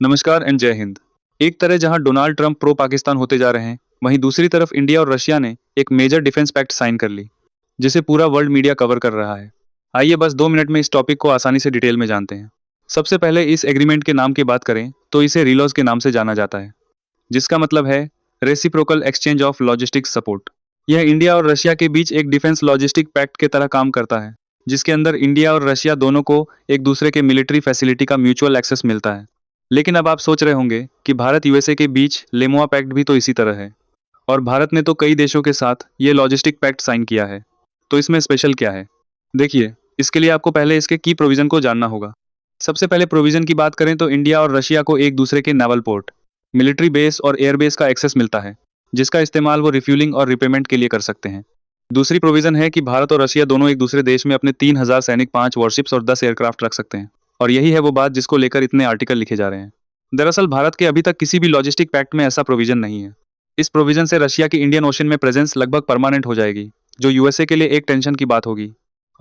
नमस्कार एंड जय हिंद। एक तरह जहां डोनाल्ड ट्रंप प्रो पाकिस्तान होते जा रहे हैं, वहीं दूसरी तरफ इंडिया और रशिया ने एक मेजर डिफेंस पैक्ट साइन कर ली, जिसे पूरा वर्ल्ड मीडिया कवर कर रहा है। आइए बस 2 मिनट में इस टॉपिक को आसानी से डिटेल में जानते हैं। सबसे पहले इस एग्रीमेंट के नाम की बात करें तो इसे रिलॉज के नाम से जाना जाता है, जिसका मतलब है reciprocal exchange of logistics support. यह इंडिया और रशिया के बीच एक डिफेंस लॉजिस्टिक पैक्ट के तरह काम करता है, जिसके अंदर इंडिया और रशिया दोनों को एक दूसरे के मिलिट्री फैसिलिटी का म्यूचुअल एक्सेस मिलता है। लेकिन अब आप सोच रहे होंगे कि भारत यूएसए के बीच लेमुआ पैक्ट भी तो इसी तरह है, और भारत ने तो कई देशों के साथ ये लॉजिस्टिक पैक्ट साइन किया है, तो इसमें स्पेशल क्या है? देखिए, इसके लिए आपको पहले इसके की प्रोविजन को जानना होगा। सबसे पहले प्रोविजन की बात करें तो इंडिया और रशिया को एक दूसरे के नेवल पोर्ट, मिलिट्री बेस और एयरबेस का एक्सेस मिलता है, जिसका इस्तेमाल वो रिफ्यूलिंग और रिपेमेंट के लिए कर सकते हैं। दूसरी प्रोविजन है कि भारत और रशिया दोनों एक दूसरे देश में अपने 3,000 सैनिक, 5 वॉरशिप्स और 10 एयरक्राफ्ट रख सकते हैं, और यही है वो बात जिसको लेकर इतने आर्टिकल लिखे जा रहे हैं। दरअसल भारत के अभी तक किसी भी लॉजिस्टिक पैक्ट में ऐसा प्रोविजन नहीं है। इस प्रोविजन से रशिया की इंडियन ओशन में प्रेजेंस लगभग परमानेंट हो जाएगी, जो यूएसए के लिए एक टेंशन की बात होगी,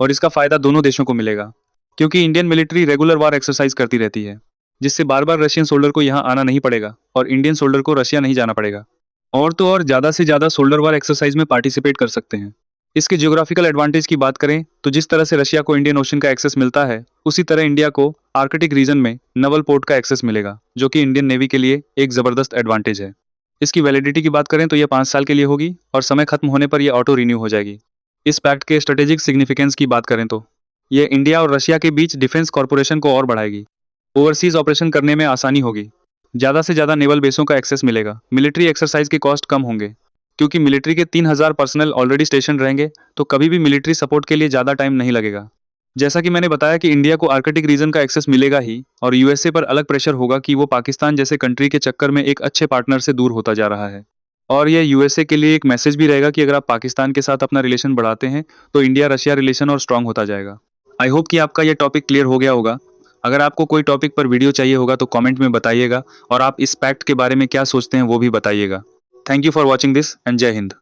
और इसका फायदा दोनों देशों को मिलेगा, क्योंकि इंडियन मिलिट्री रेगुलर वार एक्सरसाइज करती रहती है, जिससे बार बार रशियन सोल्डर को यहाँ आना नहीं पड़ेगा और इंडियन सोल्डर को रशिया नहीं जाना पड़ेगा। और तो और ज़्यादा से ज़्यादा सोल्डर वार एक्सरसाइज में पार्टिसिपेट कर सकते हैं। इसके ज्योग्राफिकल एडवांटेज की बात करें तो जिस तरह से रशिया को इंडियन ओशन का एक्सेस मिलता है, उसी तरह इंडिया को आर्कटिक रीजन में नवल पोर्ट का एक्सेस मिलेगा, जो कि इंडियन नेवी के लिए एक जबरदस्त एडवांटेज है। इसकी वैलिडिटी की बात करें तो यह 5 साल के लिए होगी, और समय खत्म होने पर यह ऑटो रिन्यू हो जाएगी। इस पैक्ट के स्ट्रेटेजिक सिग्निफिकेंस की बात करें तो यह इंडिया और रशिया के बीच डिफेंस कॉर्पोरेशन को और बढ़ाएगी। ओवरसीज ऑपरेशन करने में आसानी होगी, ज़्यादा से ज़्यादा नेवल बेसों का एक्सेस मिलेगा, मिलिट्री एक्सरसाइज के कॉस्ट कम होंगे, क्योंकि मिलिट्री के 3,000 पर्सनल ऑलरेडी स्टेशन रहेंगे, तो कभी भी मिलिट्री सपोर्ट के लिए ज़्यादा टाइम नहीं लगेगा। जैसा कि मैंने बताया कि इंडिया को आर्कटिक रीजन का एक्सेस मिलेगा ही, और यूएसए पर अलग प्रेशर होगा कि वो पाकिस्तान जैसे कंट्री के चक्कर में एक अच्छे पार्टनर से दूर होता जा रहा है। और यह यूएसए के लिए एक मैसेज भी रहेगा कि अगर आप पाकिस्तान के साथ अपना रिलेशन बढ़ाते हैं तो इंडिया रशिया रिलेशन और स्ट्रांग होता जाएगा। आई होप कि आपका यह टॉपिक क्लियर हो गया होगा। अगर आपको कोई टॉपिक पर वीडियो चाहिए होगा तो कमेंट में बताइएगा, और आप इस पैक्ट के बारे में क्या सोचते हैं वो भी बताइएगा। Thank you for watching this and जय हिंद।